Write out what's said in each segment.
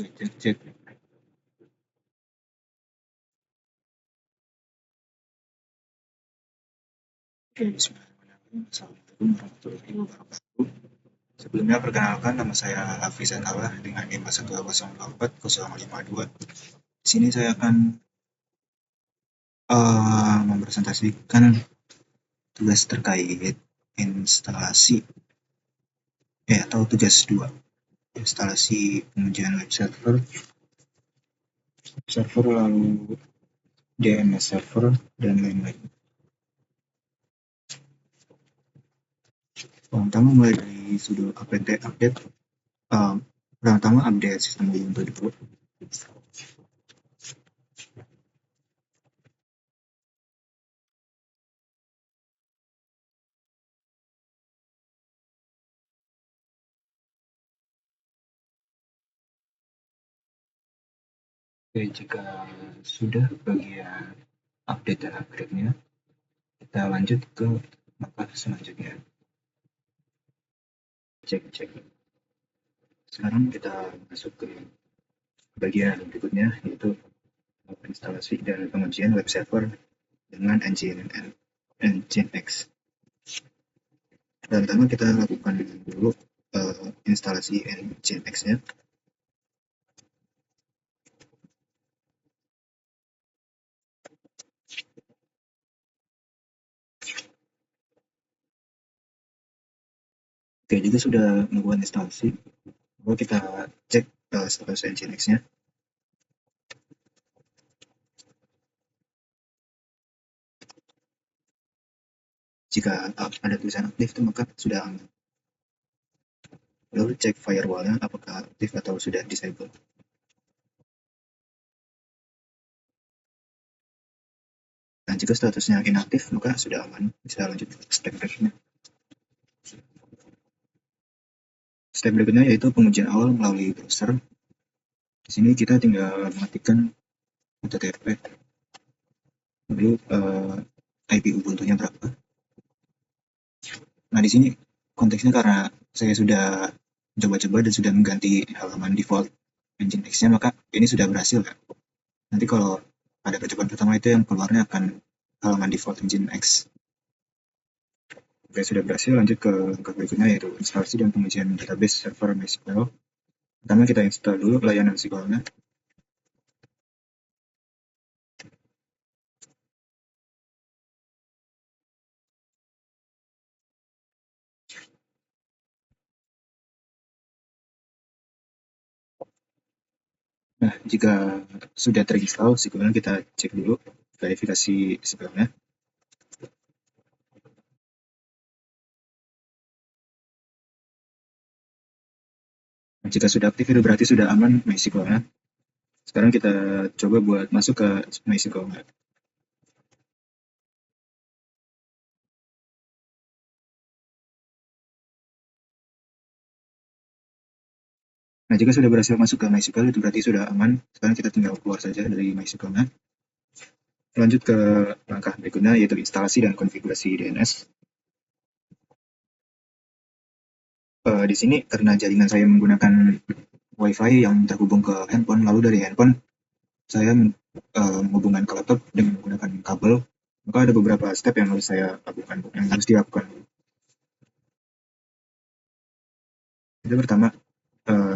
Cek cek. Oke, bismillahirrahmanirrahim. Assalamualaikum warahmatullahi wabarakatuh. Sebelumnya perkenalkan nama saya Hafiz Anwar dengan NIM 120240552. Di sini saya akan mempresentasikan tugas terkait instalasi atau tugas 2, instalasi pengujian web server lalu DNS server dan lain-lain. Pertama mulai dari sudo apt update. Pertama update sistem Ubuntu dulu. Oke, jika sudah bagian update dan upgrade-nya, kita lanjut ke langkah selanjutnya. Cek. Sekarang kita masuk ke bagian berikutnya, yaitu instalasi dan pengujian web server dengan Nginx. Pertama kita lakukan dulu instalasi Nginx-nya. Oke, jika sudah melakukan instalasi, lalu kita cek status Nginx-nya. Jika ada tulisan aktif, maka sudah aman. Lalu cek firewall-nya apakah aktif atau sudah disable. Nah, jika statusnya inaktif, maka sudah aman. Bisa lanjut ke step berikutnya. Step berikutnya yaitu pengujian awal melalui browser. Di sini kita tinggal mengetikkan HTTP, lalu IP Ubuntu-nya berapa. Nah, di sini konteksnya karena saya sudah coba-coba dan sudah mengganti halaman default Nginx-nya, maka ini sudah berhasil. Nanti kalau pada percobaan pertama itu yang keluarnya akan halaman default Nginx. Oke, sudah berhasil. Lanjut ke langkah berikutnya yaitu instalasi dan pengujian database server MySQL. Pertama kita install dulu layanan SQL-nya. Nah, jika sudah terinstall SQL-nya, kita cek dulu verifikasi SQL-nya. Nah, jika sudah aktif itu berarti sudah aman MySQL-nya. Sekarang kita coba buat masuk ke MySQL-nya. Nah, jika sudah berhasil masuk ke MySQL itu berarti sudah aman. Sekarang kita tinggal keluar saja dari MySQL-nya. Lanjut ke langkah berikutnya yaitu instalasi dan konfigurasi DNS. Di sini karena jaringan saya menggunakan WiFi yang terhubung ke handphone, lalu dari handphone saya menghubungkan ke laptop dengan menggunakan kabel, maka ada beberapa step yang harus saya lakukan, yang harus dilakukan. Itu pertama,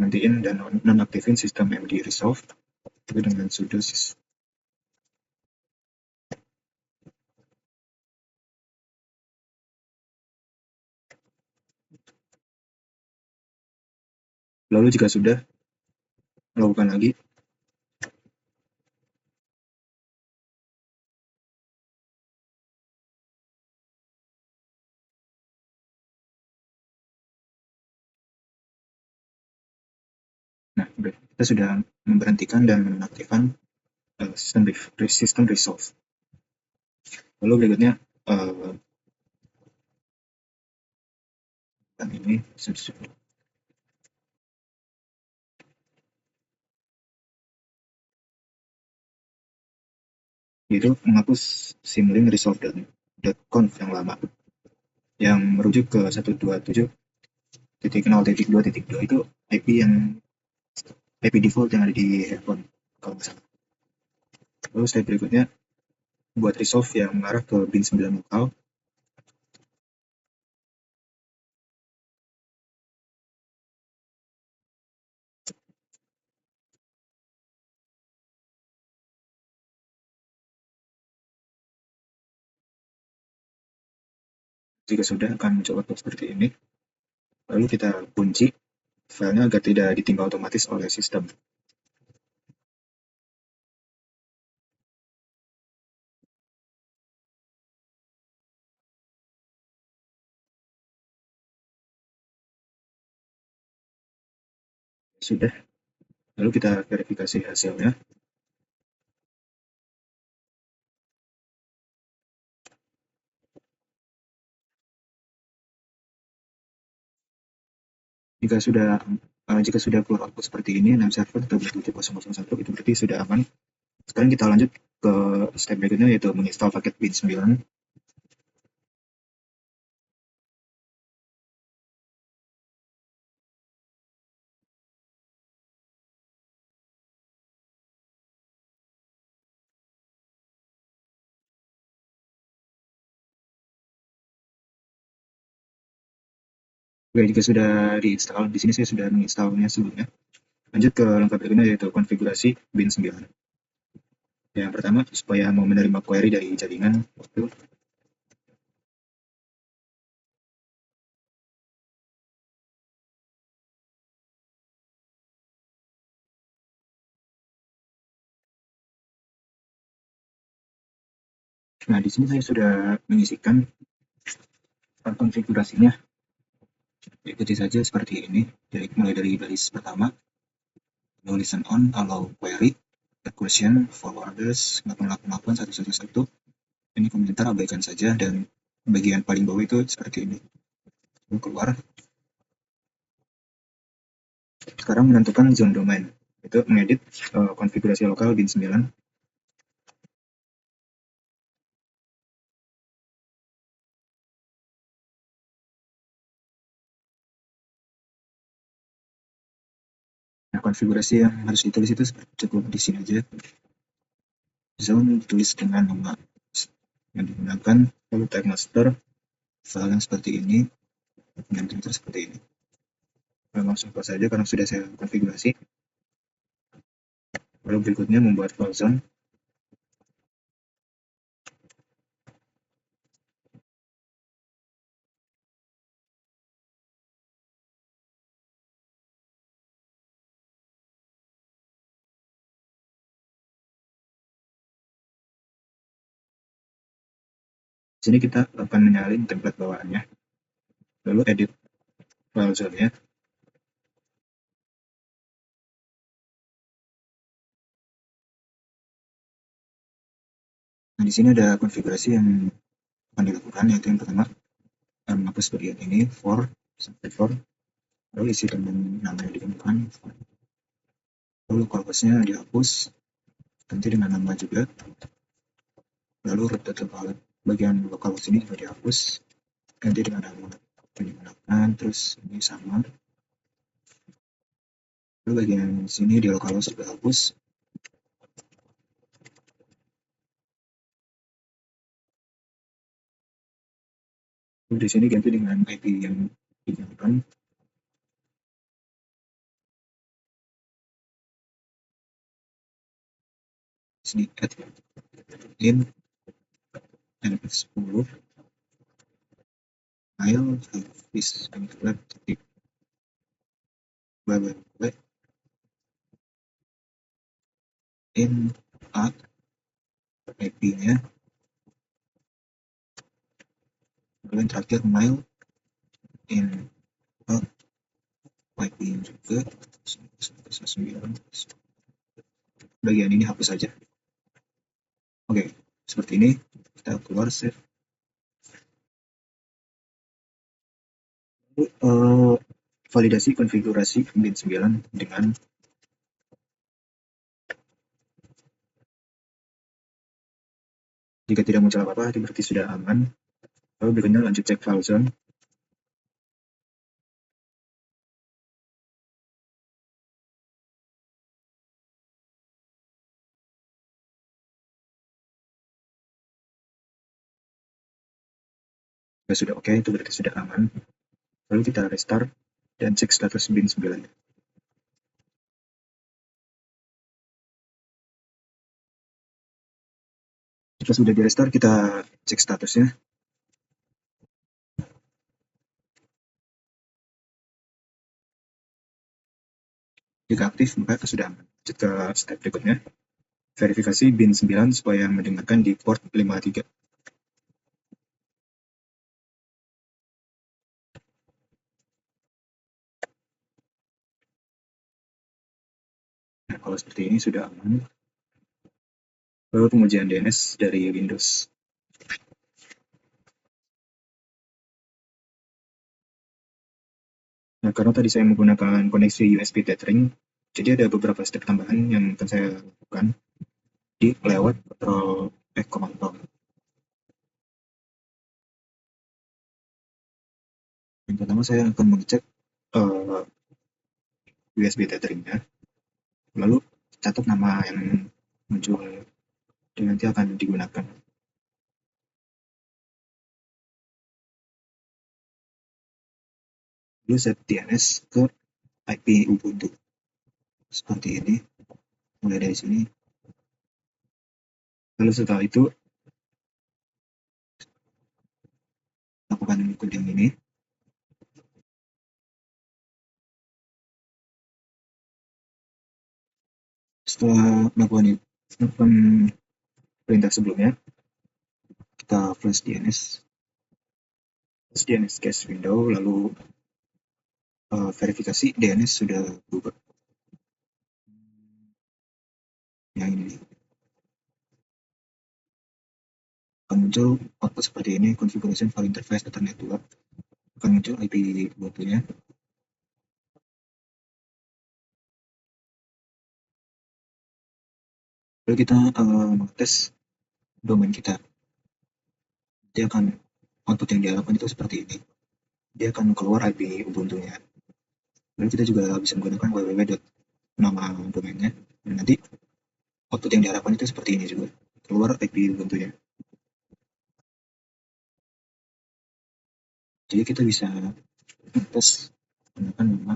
nantiin dan nonaktifin sistem MD Resolve itu dengan sudo sys. Lalu jika sudah, lakukan lagi. Nah, kita sudah memberhentikan dan menonaktifkan sistem Resolve. Lalu berikutnya ini yaitu menghapus symlink resolve.conf yang lama yang merujuk ke 127.0.2.2 itu IP yang IP default yang ada di handphone kalau nggak salah. Lalu step berikutnya buat resolve yang mengarah ke bin 9 lokal. Jika sudah akan muncul output seperti ini. Lalu kita kunci filenya agar tidak ditimpa otomatis oleh sistem. Sudah, lalu kita verifikasi hasilnya. Jika sudah keluar output seperti ini, name server .001 itu berarti sudah aman. Sekarang kita lanjut ke step berikutnya, yaitu menginstal paket bin 9. Oke, jika sudah diinstal, di sini saya sudah menginstalnya sebelumnya. Lanjut ke langkah berikutnya, yaitu konfigurasi bin 9. Yang pertama, supaya mau menerima query dari jaringan, nah di sini saya sudah mengisikan konfigurasinya. Ikuti saja seperti ini. Jadi mulai dari baris pertama, no listen on, allow query, add question, forwarders, 888.111. Ini komentar abaikan saja, dan bagian paling bawah itu seperti ini. Lalu keluar. Sekarang menentukan zone domain. Itu mengedit konfigurasi lokal bin 9. Nah, konfigurasi yang harus ditulis itu cukup di sini aja. Zone ditulis dengan nama yang digunakan, lalu type master, file yang seperti ini, dan printer seperti ini. Langsung close saja karena sudah saya konfigurasi. Lalu berikutnya membuat file zone. Di sini kita akan menyalin template bawaannya. Lalu edit file zone-nya. Nah, di sini ada konfigurasi yang akan dilakukan, yaitu yang pertama, menghapus bagian ini, for, sampai for, lalu isi dengan nama yang ditemukan, lalu local host-nya dihapus, ganti dengan nama juga, lalu root data wallet bagian local host ini juga dihapus, ganti dengan nama yang digunakan, terus ini sama, lalu bagian sini di local host juga hapus. Lalu di sini ganti dengan IP yang digunakan. Sini add in NF10 file habis web titik www in add IP-nya, lalu yang terakhir mail in add IP juga 9. Bagian ini hapus saja. Oke, seperti ini. Kita keluar save. Validasi konfigurasi bin 9 dengan jika tidak muncul apa-apa, itu berarti sudah aman. Lalu berikutnya lanjut cek file zone. Jika sudah oke, itu berarti sudah aman. Lalu kita restart dan cek status bin 9. Jika sudah di restart, kita cek statusnya. Jika aktif, maka sudah aman. Lanjut ke step berikutnya. Verifikasi bin 9 supaya mendengarkan di port 53. Nah, kalau seperti ini sudah aman. Lalu pengujian DNS dari Windows. Nah, karena tadi saya menggunakan koneksi USB tethering, jadi ada beberapa step tambahan yang akan saya lakukan di lewat command prompt. Yang pertama saya akan mengecek USB tetheringnya, lalu catat nama yang muncul dan nanti akan digunakan. Lalu set DNS ke IP Ubuntu seperti ini, mulai dari sini. Lalu setelah itu lakukan coding ini. Setelah melakukan perintah sebelumnya, kita flash DNS cache window, lalu verifikasi DNS sudah berubah. Yang ini akan muncul output seperti ini, configuration file interface data network, akan muncul IP Ubuntu-nya. Lalu kita mengetes domain kita. Dia akan output yang diharapkan itu seperti ini. Dia akan keluar IP Ubuntu-nya. Lalu kita juga bisa menggunakan www. Nama domainnya. Dan nanti output yang diharapkan itu seperti ini juga. Keluar IP Ubuntu-nya. Jadi kita bisa tes menggunakan nama.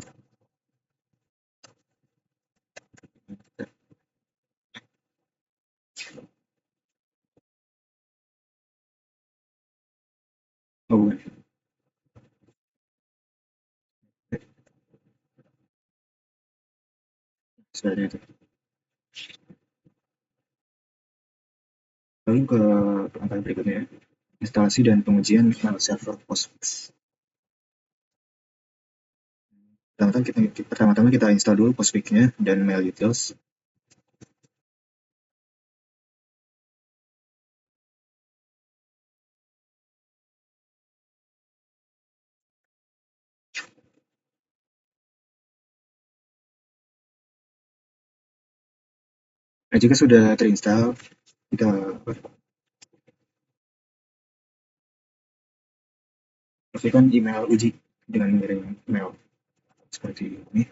Oh, bukan. Seperti itu. Lalu ke langkah berikutnya, instalasi dan pengujian file server Postfix. Pertama-tama kita install dulu Postfix-nya dan mail details. Nah, jika sudah terinstall, kita pastikan email uji dengan mengirim email seperti ini.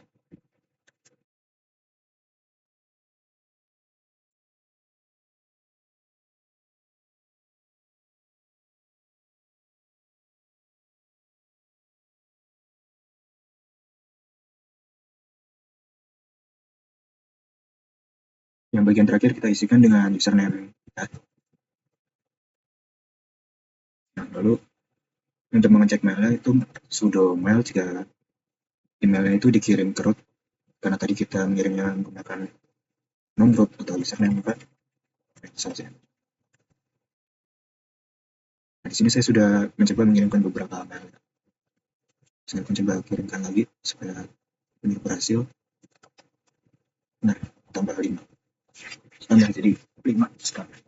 Yang bagian terakhir kita isikan dengan username kita. Nah, lalu untuk mengecek mailnya itu sudo mail jika emailnya itu dikirim ke root, karena tadi kita mengirimnya menggunakan non-root atau username, maka saja. Nah, di sini saya sudah mencoba mengirimkan beberapa mail. Saya akan coba kirimkan lagi supaya ini berhasil. Nah, tambah 5. Tambah jadi 5 sekarang.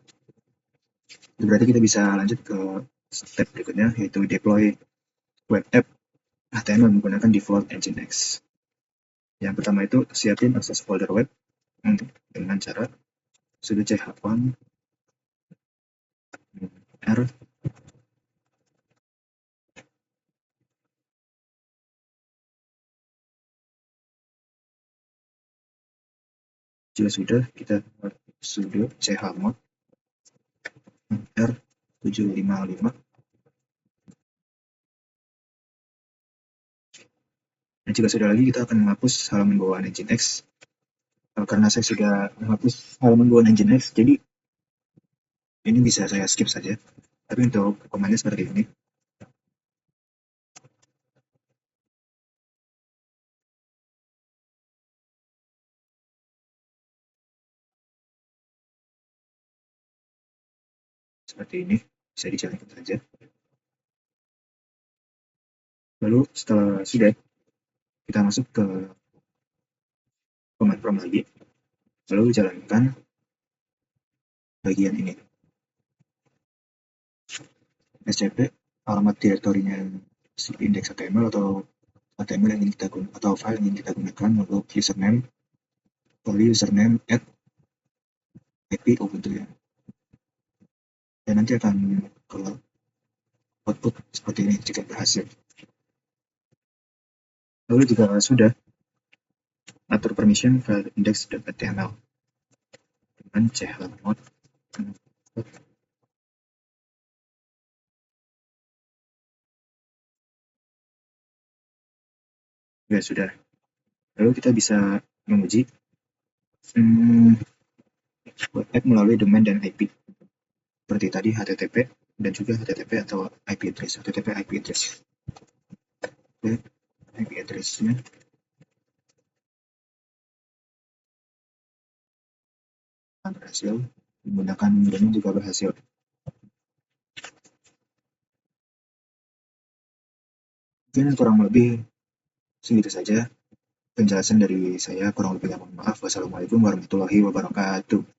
Berarti kita bisa lanjut ke step berikutnya, yaitu deploy web app HTML menggunakan default Nginx. Yang pertama itu siapin akses folder web dengan cara sudo ch1 r jika sudah, kita sudo chmod r755 Dan jika sudah lagi, kita akan menghapus halaman bawaan Nginx. Karena saya sudah menghapus halaman bawaan Nginx, jadi ini bisa saya skip saja. Tapi untuk komannya seperti ini. Seperti ini, bisa dijalankan saja. Lalu setelah sudah, kita masuk ke command prompt lagi. Lalu jalankan bagian ini. SCP, alamat direktorinya si index.html atau HTML yang ingin kita gunakan, atau file yang ingin kita gunakan, lalu username, lalu username at IP Ubuntu ya. Dan nanti akan keluar output seperti ini jika berhasil. Lalu jika sudah, atur permission file index.html dengan chmod. Ya sudah. Lalu kita bisa menguji web app melalui domain dan IP. Seperti tadi HTTP dan juga HTTP atau IP address. HTTP IP address. Oke, IP address-nya berhasil. Menggunakan domain juga berhasil. Mungkin kurang lebih segitu saja penjelasan dari saya. Kurang lebih mohon maaf. Wassalamualaikum warahmatullahi wabarakatuh.